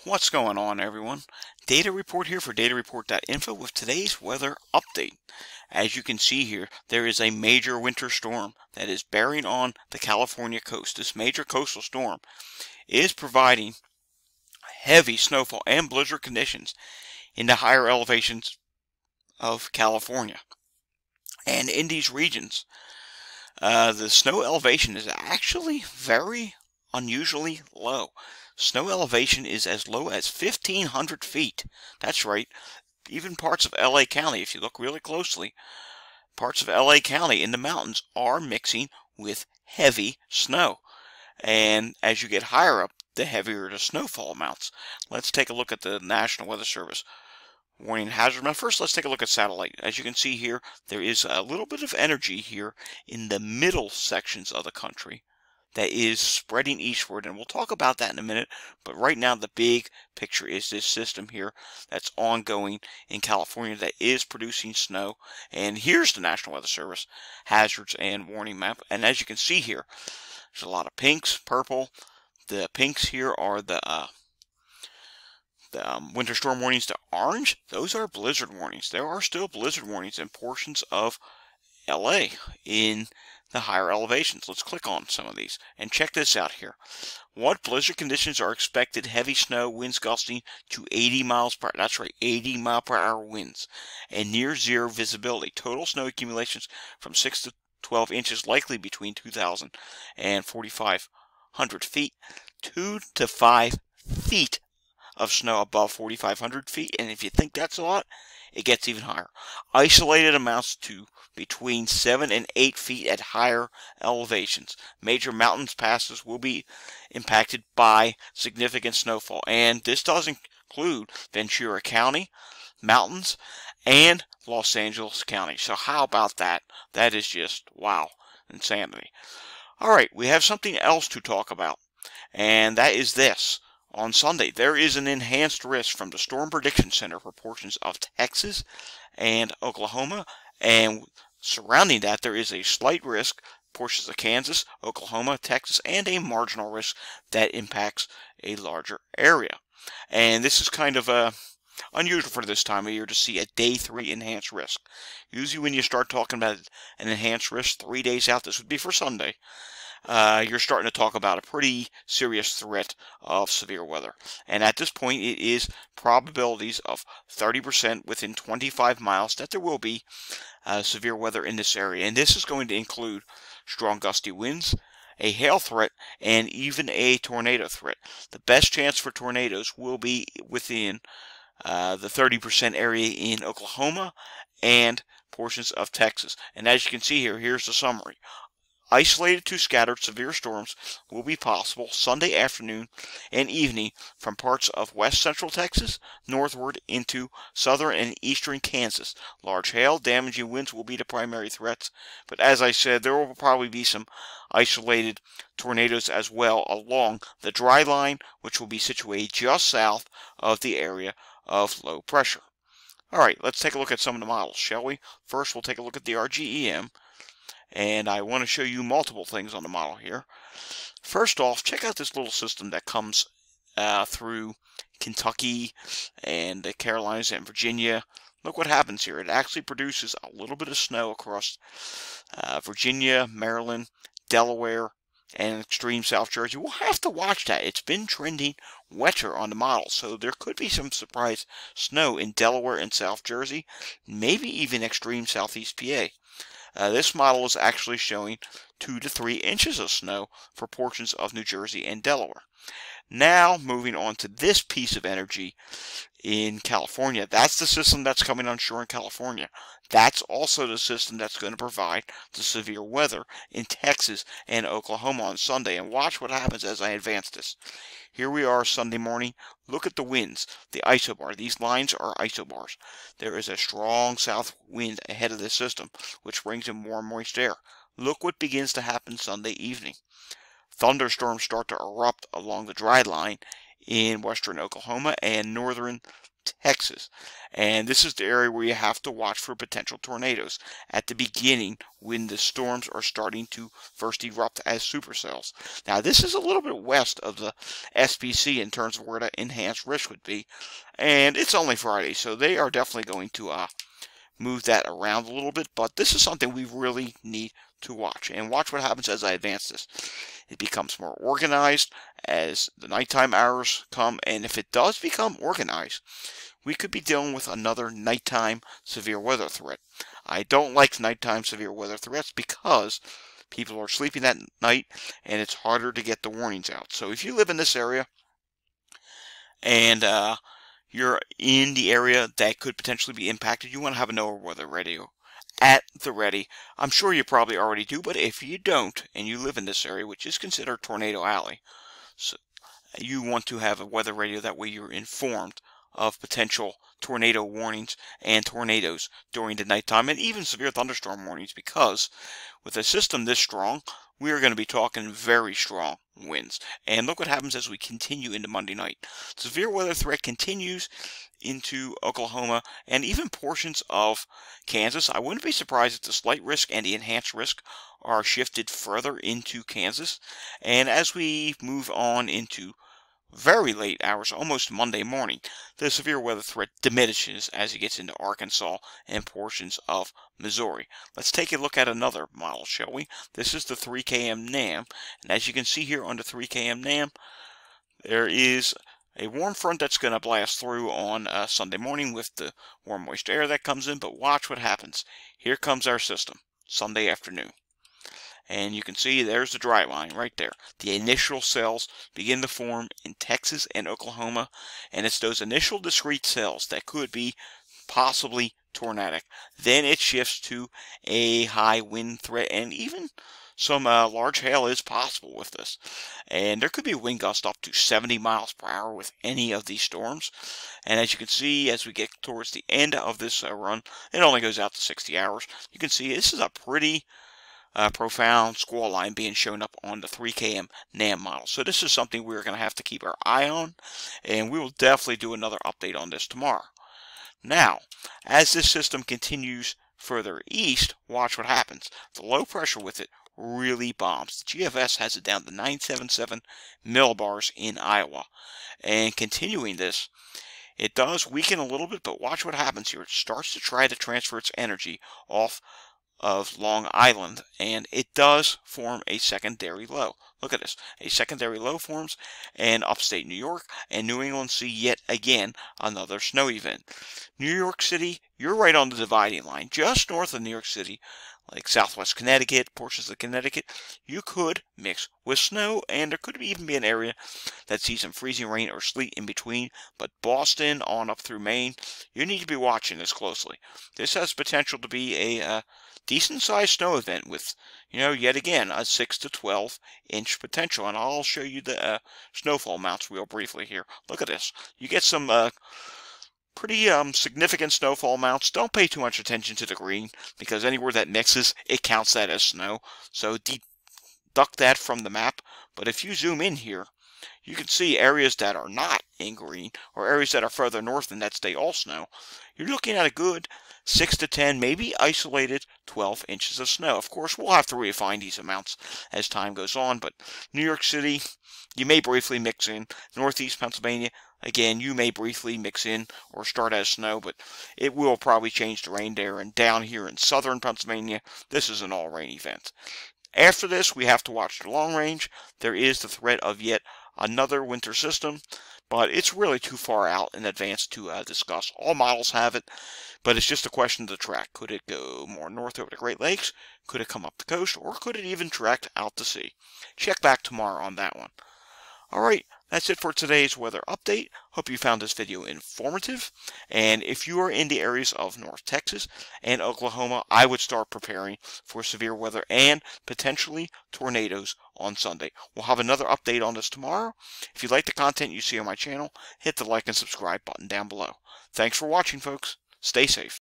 What's going on, everyone? Data Report here for datareport.info with today's weather update. As you can see here, there is a major winter storm that is bearing on the California coast. This major coastal storm is providing heavy snowfall and blizzard conditions in the higher elevations of California. And in these regions, the snow elevation is actually very unusually low. Snow elevation is as low as 1,500 feet. That's right. Even parts of LA County, if you look really closely, parts of LA County in the mountains are mixing with heavy snow. And as you get higher up, the heavier the snowfall amounts. Let's take a look at the National Weather Service warning hazard. Now first, let's take a look at satellite. As you can see here, there is a little bit of energy here in the middle sections of the country that is spreading eastward, and we'll talk about that in a minute. But right now, the big picture is this system here that's ongoing in California that is producing snow. And here's the National Weather Service hazards and warning map. And as you can see here, there's a lot of pinks, purple. The pinks here are the winter storm warnings. The orange, those are blizzard warnings. There are still blizzard warnings in portions of LA in the higher elevations. Let's click on some of these and check this out here. What blizzard conditions are expected? Heavy snow, winds gusting to 80 miles per hour. That's right, 80 mile per hour winds and near zero visibility. Total snow accumulations from 6 to 12 inches, likely between 2,000 and 4,500 feet. 2 to 5 feet of snow above 4,500 feet. And if you think that's a lot, it gets even higher. Isolated amounts to between 7 and 8 feet at higher elevations. Major mountains passes will be impacted by significant snowfall. And this does include Ventura County, mountains, and Los Angeles County. So how about that? That is just, wow, insanity. All right, we have something else to talk about, and that is this. On Sunday, there is an enhanced risk from the Storm Prediction Center for portions of Texas and Oklahoma, and surrounding that, there is a slight risk, portions of Kansas, Oklahoma, Texas, and a marginal risk that impacts a larger area. And this is kind of unusual for this time of year to see a day 3 enhanced risk. Usually when you start talking about an enhanced risk 3 days out, this would be for Sunday, you're starting to talk about a pretty serious threat of severe weather. And at this point, it is probabilities of 30% within 25 miles that there will be severe weather in this area. And this is going to include strong gusty winds, a hail threat, and even a tornado threat. The best chance for tornadoes will be within the 30% area in Oklahoma and portions of Texas. And as you can see here, here's the summary. Isolated to scattered severe storms will be possible Sunday afternoon and evening from parts of west central Texas northward into southern and eastern Kansas. Large hail, damaging winds will be the primary threats, but as I said, there will probably be some isolated tornadoes as well along the dry line, which will be situated just south of the area of low pressure. All right, let's take a look at some of the models, shall we? First, we'll take a look at the RGEM. And I want to show you multiple things on the model here. First off, check out this little system that comes through Kentucky and the Carolinas and Virginia. Look what happens here. It actually produces a little bit of snow across Virginia, Maryland, Delaware, and extreme South Jersey. We'll have to watch that. It's been trending wetter on the model, so there could be some surprise snow in Delaware and South Jersey, maybe even extreme Southeast PA. This model is actually showing 2 to 3 inches of snow for portions of New Jersey and Delaware. Now, moving on to this piece of energy in California. That's the system that's coming onshore in California. That's also the system that's going to provide the severe weather in Texas and Oklahoma on Sunday. And watch what happens as I advance this. Here we are Sunday morning. Look at the winds, the isobar. These lines are isobars. There is a strong south wind ahead of this system, which brings in warm, moist air. Look what begins to happen Sunday evening. Thunderstorms start to erupt along the dry line in western Oklahoma and northern Texas. And this is the area where you have to watch for potential tornadoes at the beginning when the storms are starting to first erupt as supercells. Now, this is a little bit west of the SPC in terms of where the enhanced risk would be. And it's only Friday, so they are definitely going to move that around a little bit. But this is something we really need to watch. And watch what happens as I advance this. It becomes more organized as the nighttime hours come. And if it does become organized, we could be dealing with another nighttime severe weather threat. I don't like nighttime severe weather threats because people are sleeping at night and it's harder to get the warnings out. So if you live in this area and you're in the area that could potentially be impacted, you want to have a NOAA weather radio at the ready. I'm sure you probably already do, but if you don't and you live in this area, which is considered Tornado Alley, so you want to have a weather radio. That way you're informed of potential tornado warnings and tornadoes during the nighttime, and even severe thunderstorm warnings, because with a system this strong, we are going to be talking very strong winds. And look what happens as we continue into Monday night. Severe weather threat continues into Oklahoma and even portions of Kansas. I wouldn't be surprised if the slight risk and the enhanced risk are shifted further into Kansas. And as we move on into very late hours, almost Monday morning, the severe weather threat diminishes as it gets into Arkansas and portions of Missouri. Let's take a look at another model, shall we? This is the 3KM NAM, and as you can see here on the 3KM NAM, there is a warm front that's going to blast through on Sunday morning with the warm moist air that comes in, but watch what happens. Here comes our system, Sunday afternoon. And you can see there's the dry line right there. The initial cells begin to form in Texas and Oklahoma, and it's those initial discrete cells that could be possibly tornadic. Then it shifts to a high wind threat, and even some large hail is possible with this. And there could be wind gusts up to 70 miles per hour with any of these storms. And as you can see, as we get towards the end of this run, it only goes out to 60 hours. You can see this is a pretty profound squall line being shown up on the 3KM NAM model. So this is something we're going to have to keep our eye on, and we will definitely do another update on this tomorrow. Now, as this system continues further east, watch what happens. The low pressure with it really bombs. The GFS has it down to 977 millibars in Iowa. And continuing this, it does weaken a little bit, but watch what happens here. It starts to try to transfer its energy off of Long Island, and it does form a secondary low. Look at this. A secondary low forms, and upstate New York and New England see yet again another snow event. New York City, you're right on the dividing line. Just north of New York City, like southwest Connecticut, portions of Connecticut, you could mix with snow, and there could even be an area that sees some freezing rain or sleet in between. But Boston on up through Maine, you need to be watching this closely. This has potential to be a decent-sized snow event with, yet again, a 6 to 12 inch potential. And I'll show you the snowfall amounts real briefly here. Look at this. You get some pretty significant snowfall amounts. Don't pay too much attention to the green, because anywhere that mixes, it counts that as snow. So deduct that from the map. But if you zoom in here, you can see areas that are not in green, or areas that are further north and that stay all snow. You're looking at a good 6 to 10, maybe isolated 12 inches of snow. Of course, we'll have to refine these amounts as time goes on, but New York City, you may briefly mix in. Northeast Pennsylvania, again, you may briefly mix in or start as snow, but it will probably change to rain there. And down here in southern Pennsylvania, this is an all-rain event. After this, we have to watch the long range. There is the threat of yet another winter system, but it's really too far out in advance to discuss. All models have it, but it's just a question of the track. Could it go more north over the Great Lakes? Could it come up the coast? Or could it even track out to sea? Check back tomorrow on that one. Alright, that's it for today's weather update. Hope you found this video informative. And if you are in the areas of North Texas and Oklahoma, I would start preparing for severe weather and potentially tornadoes on Sunday. We'll have another update on this tomorrow. If you like the content you see on my channel, hit the like and subscribe button down below. Thanks for watching, folks. Stay safe.